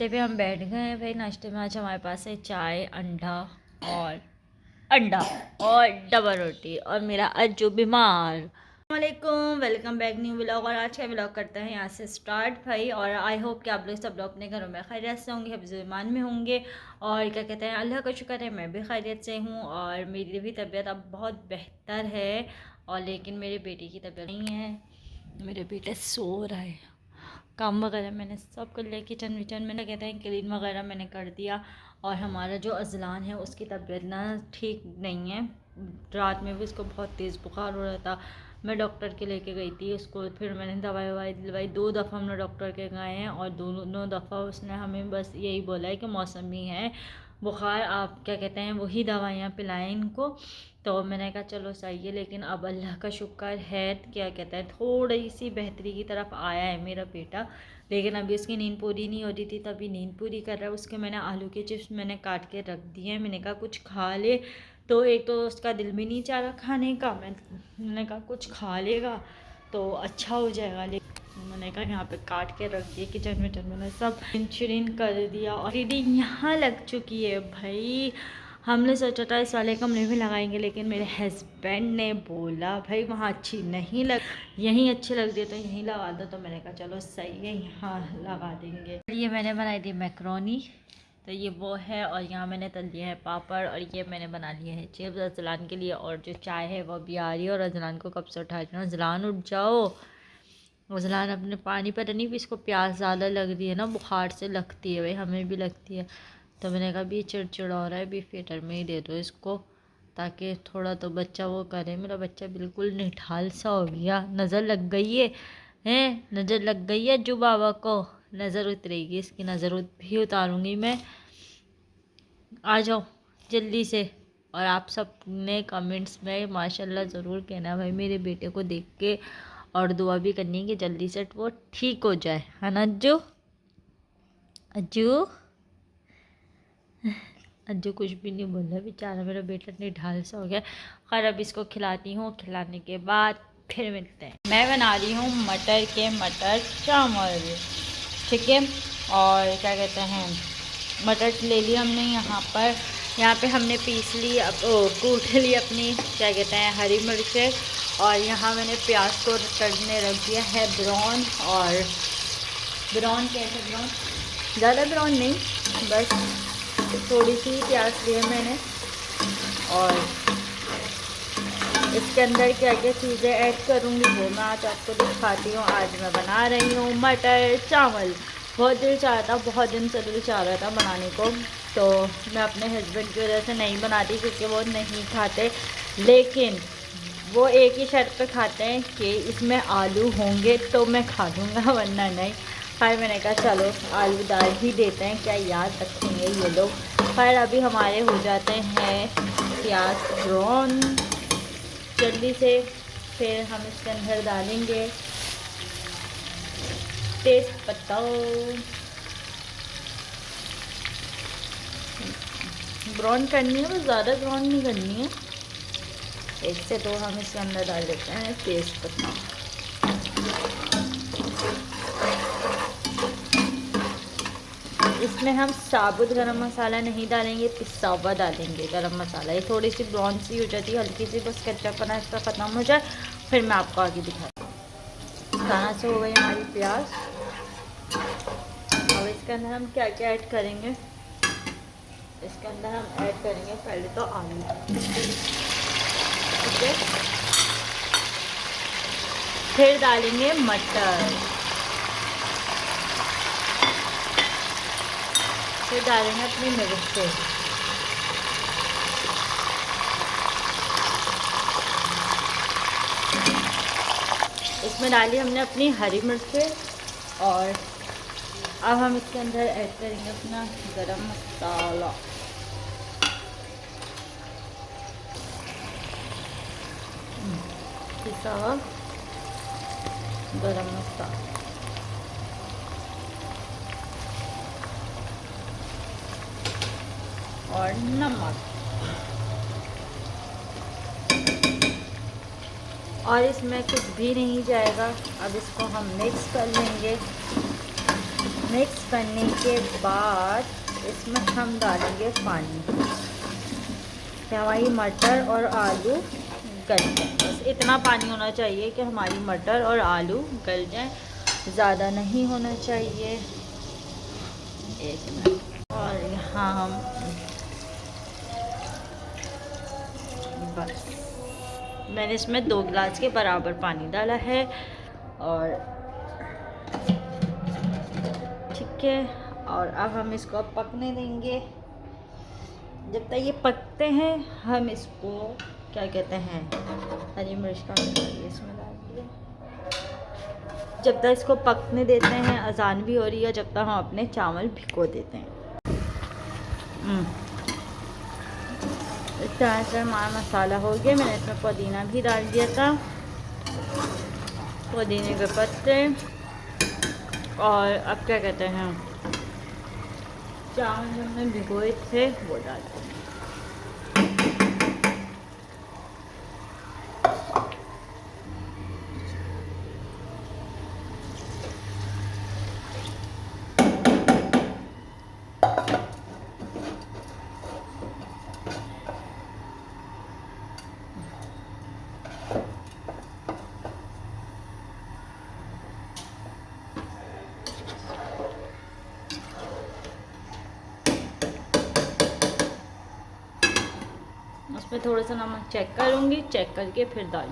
नाश्ते पे हम बैठ गए हैं भाई। नाश्ते में आज हमारे पास है चाय, और अंडा और डबल रोटी और मेरा अज्जू बीमार। अस्सलामुअलैकुम, वेलकम बैक न्यू व्लॉग। और आज का व्लॉग करते हैं यहाँ से स्टार्ट भाई। और आई होप कि आप लोग सब लोग अपने घरों में खैरियत से होंगे, हिफ्ज़-ए-ईमान में होंगे। और क्या कहते हैं, अल्लाह का शुक्र है मैं भी खैरियत से हूँ और मेरी भी तबीयत अब बहुत बेहतर है। और लेकिन मेरे बेटे की तबीयत नहीं है, मेरे बेटे सो रहा है। काम वगैरह मैंने सब कर लिया, किचन विचन में कहते हैं क्लीन वगैरह मैंने कर दिया। और हमारा जो अजलान है उसकी तबीयत ना ठीक नहीं है। रात में भी उसको बहुत तेज़ बुखार हो रहा था। मैं डॉक्टर के लेके गई थी उसको, फिर मैंने दवाई ववाई दिलवाई। 2 दफ़ा हमने डॉक्टर के गए हैं और दोनों दफ़ा उसने हमें बस यही बोला है कि मौसमी है बुखार, आप क्या कहते हैं वही दवाइयाँ पिलाएं इनको। तो मैंने कहा चलो सही है, लेकिन अब अल्लाह का शुक्र है क्या कहते हैं थोड़ी सी बेहतरी की तरफ आया है मेरा बेटा। लेकिन अभी उसकी नींद पूरी नहीं हो रही थी, तभी नींद पूरी कर रहा है। उसके मैंने आलू के चिप्स मैंने काट के रख दिए हैं। मैंने कहा कुछ खा ले, तो एक तो उसका दिल भी नहीं चाह रहा खाने का। मैंने कहा कुछ खा लेगा तो अच्छा हो जाएगा। मैंने कहा यहाँ पे काट के रख दिए, किचन विचन मैंने सब इंश्योरेंस कर दिया। और दीदी यहाँ लग चुकी है भाई। हमने सोचा था इस वाले कमरे में लगाएंगे, लेकिन मेरे हस्बैंड ने बोला भाई वहाँ अच्छी नहीं लग, यहीं अच्छी लगती है तो यहीं लगा दो। तो मैंने कहा चलो सही है यहाँ लगा देंगे। ये मैंने बनाई थी मैक्रोनी, तो ये वो है। और यहाँ मैंने तल दिए हैं पापड़ और ये मैंने बना लिए हैं चिप्स अजलान के लिए। और जो चाय है वो भी आ रही है और अजलान को कब से उठा रही हूँ। अजलान उठ जाओ। अजलान अपने पानी पर नहीं, भी इसको प्यास ज़्यादा लग रही है ना, बुखार से लगती है भाई, हमें भी लगती है। तो मैंने कहा भी चिड़चिड़ा हो रहा है, भी फिटर में ही दे दो इसको ताकि थोड़ा तो बच्चा वो करे। मेरा बच्चा बिल्कुल निठाल सा हो गया। नज़र लग गई है, हैं नज़र लग गई है जो बाबा को। नज़र उतरेगी इसकी, नज़र भी उतारूँगी मैं। आ जाओ जल्दी से। और आप सब ने कमेंट्स में माशाल्लाह ज़रूर कहना भाई मेरे बेटे को देख के, और दुआ भी करनी है कि जल्दी से वो ठीक हो जाए, है ना अज्जू? अज्जू अज्जू कुछ भी नहीं बोल रहा बेचारा, मेरा बेटा निढाल सा हो गया। खैर अब इसको खिलाती हूँ, खिलाने के बाद फिर मिलते हैं। मैं बना रही हूँ मटर चावल, ठीक है। और क्या कहते हैं मटर ले ली हमने यहाँ पे हमने पीस ली, अब कूट ली अपनी क्या कहते हैं हरी मिर्चें। और यहाँ मैंने प्याज को करने रख दिया है ब्राउन। और ब्राउन कैसे ब्राउन, ज़्यादा ब्राउन नहीं, बस थोड़ी सी प्याज ली है मैंने। और इसके अंदर क्या क्या चीज़ें ऐड करूँगी वो मैं आज आपको दिखाती हूँ। आज मैं बना रही हूँ मटर चावल। बहुत दिल चाह रहा था, बहुत दिन से दिल चाह रहा था बनाने को, तो मैं अपने हस्बैंड की वजह से नहीं बनाती क्योंकि वो नहीं खाते। लेकिन वो एक ही शर्त पे खाते हैं कि इसमें आलू होंगे तो मैं खा लूँगा वरना नहीं। खैर मैंने कहा चलो आलू डाल ही देते हैं, क्या याद रखेंगे ये लोग। खैर अभी हमारे हो जाते हैं प्याज ब्राउन जल्दी से। फिर हम इसके अंदर डालेंगे तेज पत्ता। ब्राउन करनी है, बस ज़्यादा ब्राउन नहीं करनी है, एक से तो हम इसके अंदर डाल देते हैं तेज पत्ता। इसमें हम साबुत गरम मसाला नहीं डालेंगे, पिसा हुआ डालेंगे गरम मसाला। ये थोड़ी सी ब्राउन सी हो जाती है, हल्की सी, बस कच्चापना इसका ख़त्म हो जाए फिर मैं आपको आगे दिखाती हूँ। खाना से हो गई हमारी प्याज। अब इसके अंदर हम क्या क्या ऐड करेंगे, इसके अंदर हम ऐड करेंगे पहले तो आलू, ठीक है। फिर डालेंगे मटर, फिर डालेंगे अपनी मिर्चें, इसमें डाली हमने अपनी हरी मिर्चें। और अब हम इसके अंदर ऐड करेंगे अपना गरम मसाला, पिसा हुआ गरम मसाला। और नमक। और इसमें कुछ भी नहीं जाएगा। अब इसको हम मिक्स कर लेंगे। मिक्स करने के बाद इसमें हम डालेंगे पानी कि हमारी मटर और आलू गल जाए। बस इतना पानी होना चाहिए कि हमारी मटर और आलू गल जाएं, ज़्यादा नहीं होना चाहिए। एक मिनट। और यहाँ हम बस मैंने इसमें 2 गिलास के बराबर पानी डाला है और ठीक है। और अब हम इसको पकने देंगे। जब तक ये पकते हैं हम इसको क्या कहते हैं, हरी मिर्च का इसमें डाल दिया। जब तक इसको पकने देते हैं, अजान भी हो रही है, जब तक हम अपने चावल भिगो देते हैं। इस तरह से हमारा मसाला हो गया। मैंने इसमें पुदीना भी डाल दिया था, पुदीने के पत्ते। और अब क्या कहते हैं, चावल जो हमने भिगोए थे वो डाल दें। उसमें थोड़ा सा नमक चेक करूँगी, चेक करके फिर डाल।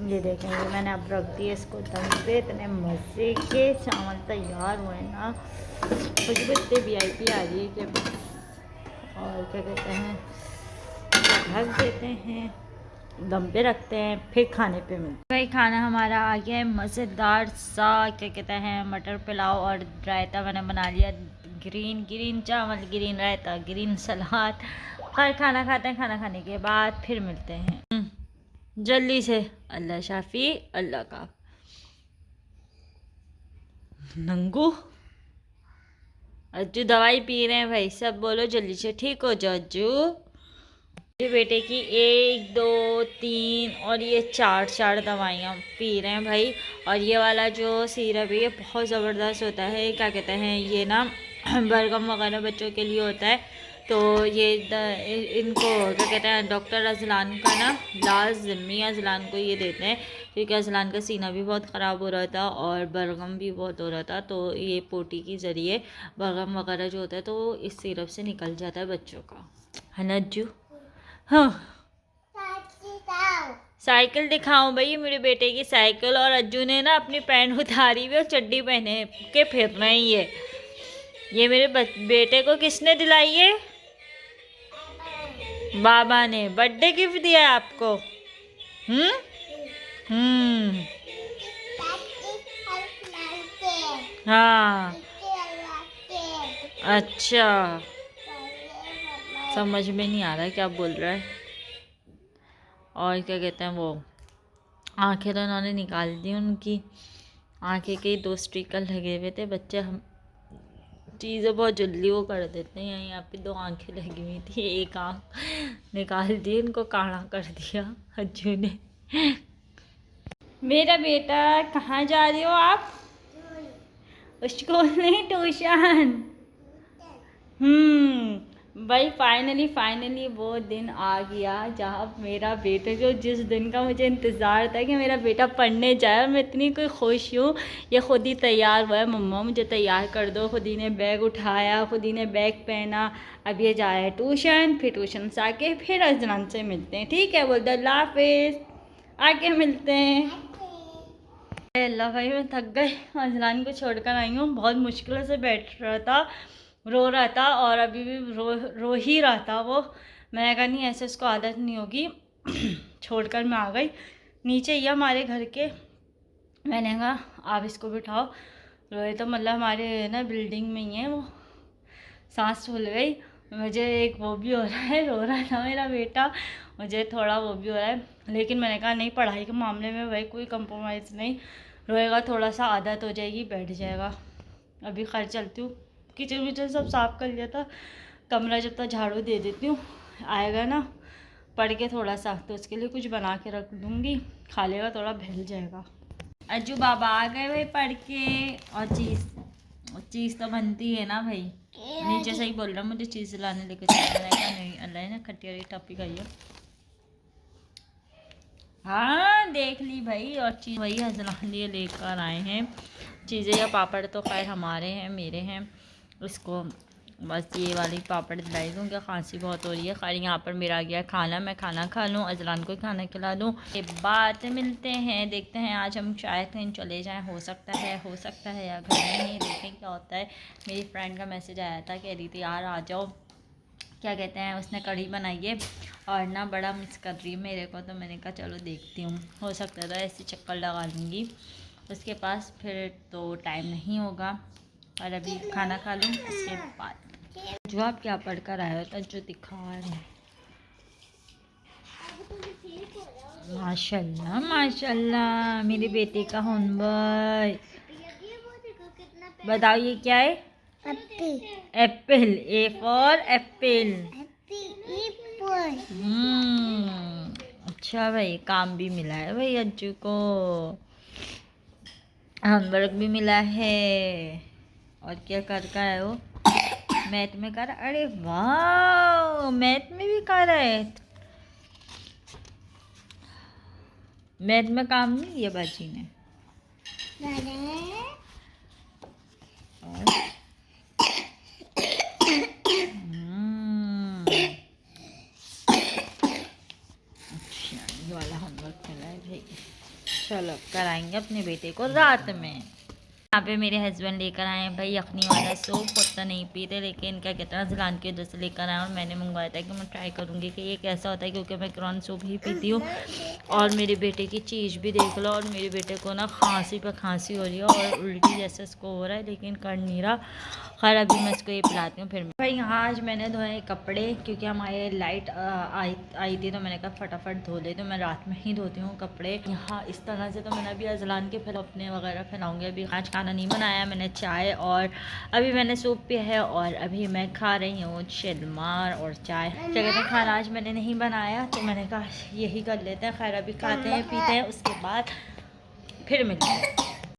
ये देखेंगे मैंने अब रख दिया इसको दम पे। इतने मज़े के चावल तैयार हुए ना, मुझे भी इतने VIP आ रही है कि और क्या कहते हैं, ढक देते हैं, दम पे रखते हैं, फिर खाने पे मिलते हैं। भाई खाना हमारा आ गया है, मज़ेदार सा क्या कहते हैं मटर पुलाव और रायता मैंने बना लिया। ग्रीन चावल, ग्रीन रायता, ग्रीन सलाद। खैर खाना खाते हैं, खाना खाने के बाद फिर मिलते हैं जल्दी से। अल्लाह शाफी अल्लाह का। नंगू अज्जू दवाई पी रहे हैं भाई, सब बोलो जल्दी से ठीक हो जाओ अज्जू। मेरे बेटे की 1 2 3 और ये 4 दवाइयाँ पी रहे हैं भाई। और ये वाला जो सिरप है ये बहुत ज़बरदस्त होता है। क्या कहते हैं ये ना बलगम वगैरह बच्चों के लिए होता है। तो ये इनको क्या कहते हैं डॉक्टर अजलान का ना लाजमी अजलान को ये देते हैं, क्योंकि अजलान का सीना भी बहुत ख़राब हो रहा था और बलगम भी बहुत हो रहा था। तो ये पोटी के ज़रिए बलगम वगैरह जो होता है तो इस सिरप से निकल जाता है बच्चों का, है ना अज्जू? हाँ साइकिल दिखाऊं भाई, मेरे बेटे की साइकिल। और अज्जू ने ना अपनी पैंट उतारी हुई और चड्डी पहने के फिर रहे हैं। ये मेरे बेटे को किसने दिलाई है? बाबा ने बर्थडे गिफ्ट दिया है आपको। हम्म हाँ अच्छा, समझ में नहीं आ रहा है क्या बोल रहा है। और क्या कहते हैं वो आंखें तो उन्होंने निकाल दी, उनकी आंखें के 2 स्टिकर लगे हुए थे। बच्चे हम चीज़ें बहुत जल्दी वो कर देते हैं। यहाँ पे 2 आंखें लगी हुई थी, एक आंख निकाल दी, उनको काढ़ा कर दिया अज्जू ने। मेरा बेटा कहाँ जा रहे हो आप? स्कूल नहीं, ट्यूशन। भाई फाइनली वो दिन आ गया जहाँ मेरा बेटा, जो जिस दिन का मुझे इंतज़ार था कि मेरा बेटा पढ़ने जाए, और मैं इतनी कोई खुश हूँ। ये खुद ही तैयार हुआ है, मम्मा मुझे तैयार कर दो। खुद ही ने बैग उठाया, खुद ही ने बैग पहना। अब ये जा रहा है ट्यूशन, फिर ट्यूशन से आके फिर अजलान से मिलते हैं, ठीक है? बोलते अल्लाह हाफिज़, आके मिलते हैं। अल्लाह भाई मैं थक गई, अजलान को छोड़कर आई हूँ। बहुत मुश्किल से बैठ रहा था, रो रहा था और अभी भी रो ही रहा था वो। मैंने कहा नहीं ऐसे उसको आदत नहीं होगी छोड़कर मैं आ गई। नीचे ही हमारे घर के, मैंने कहा आप इसको बिठाओ। रोए तो मतलब हमारे ना बिल्डिंग में ही है वो। सांस फूल गई मुझे, एक वो भी हो रहा है, रो रहा था मेरा बेटा, मुझे थोड़ा वो भी हो रहा है। लेकिन मैंने कहा नहीं, पढ़ाई के मामले में भाई कोई कंप्रोमाइज़ नहीं। रोएगा थोड़ा सा, आदत हो जाएगी, बैठ जाएगा। अभी खैर चलती हूँ, किचन विचन सब साफ़ कर लिया था, कमरा जब तक झाड़ू दे देती हूँ। आएगा ना पढ़ के थोड़ा सा, तो उसके लिए कुछ बना के रख दूँगी, खा लेगा, थोड़ा बहल जाएगा। अज्जू बाबा आ गए भाई पढ़ के। और चीज़ चीज़ तो बनती है ना भाई। नीचे से ही बोल रहा मुझे चीज़ लाने लेके चला। मैंने कहा नहीं, अल्लाह ने खटिया टप्पी खाई है। हाँ देख ली भाई, और चीज़ वही हजलान लिए लेकर आए हैं चीज़ें। या पापड़ तो खैर हमारे हैं, मेरे हैं। इसको बस ये वाली पापड़ दिलाई दूँ, क्या खांसी बहुत हो रही है। खैर यहाँ पर मेरा गया खाना, मैं खाना खा लूँ, अजलान को खाना खिला दूँ, ये बात मिलते हैं। देखते हैं आज हम शायद कहीं चले जाएं, हो सकता है या घर में ही, देखें क्या होता है। मेरी फ्रेंड का मैसेज आया था, कह रही थी यार आ जाओ, क्या कहते हैं, उसने कढ़ी बनाई है और ना बड़ा मिस कर रही है मेरे को। तो मैंने कहा चलो देखती हूँ, हो सकता था ऐसे चक्कर लगा लूँगी उसके पास, फिर तो टाइम नहीं होगा। और अभी खाना खा लूँ उसके बाद। जो आप क्या पढ़ कर आए हो तो जो दिखा रहे हैं। माशाल्लाह माशाल्लाह, मेरी बेटी का होमवर्क। बताओ ये क्या है? एप्पल। A for Apple. अच्छा भाई, काम भी मिला है भाई अज्जू को, होमवर्क भी मिला है। और क्या कर का है वो? मैथ में कर। अरे वाह, मैथ में भी कर रहा है। मैथ में काम नहीं दिया बाजी ने। और अच्छा, ये वाला होमवर्क मिला है भाई। चलो कराएंगे अपने बेटे को रात में। यहाँ पे मेरे हस्बैंड लेकर आए हैं भाई यखनी वाला सूप। उतना नहीं पीते, लेकिन क्या कहते हैं ज़लान की वजह से लेकर आए, और मैंने मंगवाया था कि मैं ट्राई करूँगी कि ये कैसा होता है, क्योंकि मैं क्रॉन सूप ही पीती हूँ। और मेरे बेटे की चीज़ भी देख लो, और मेरे बेटे को ना खांसी पे खांसी हो रही है और उल्टी जैसे इसको हो रहा है, लेकिन कर नहीं रहा। खैर अभी मैं इसको ये पिलाती हूँ फिर। भाई यहाँ आज मैंने धोए कपड़े, क्योंकि हमारे लाइट आई थी, तो मैंने कहा फटाफट धो ले। तो मैं रात में ही धोती हूँ कपड़े यहाँ इस तरह से। तो मैंने अभी अजलान के फिर अपने वगैरह फैलाऊँगी। अभी आज खाना नहीं बनाया मैंने, चाय और अभी मैंने सूप पिया है, और अभी मैं खा रही हूँ शलमार और चाय। क्या कहते हैं, खाना आज मैंने नहीं बनाया, तो मैंने कहा यही कर लेते हैं। खैर अभी खाते हैं पीते हैं, उसके बाद फिर मिलते हैं।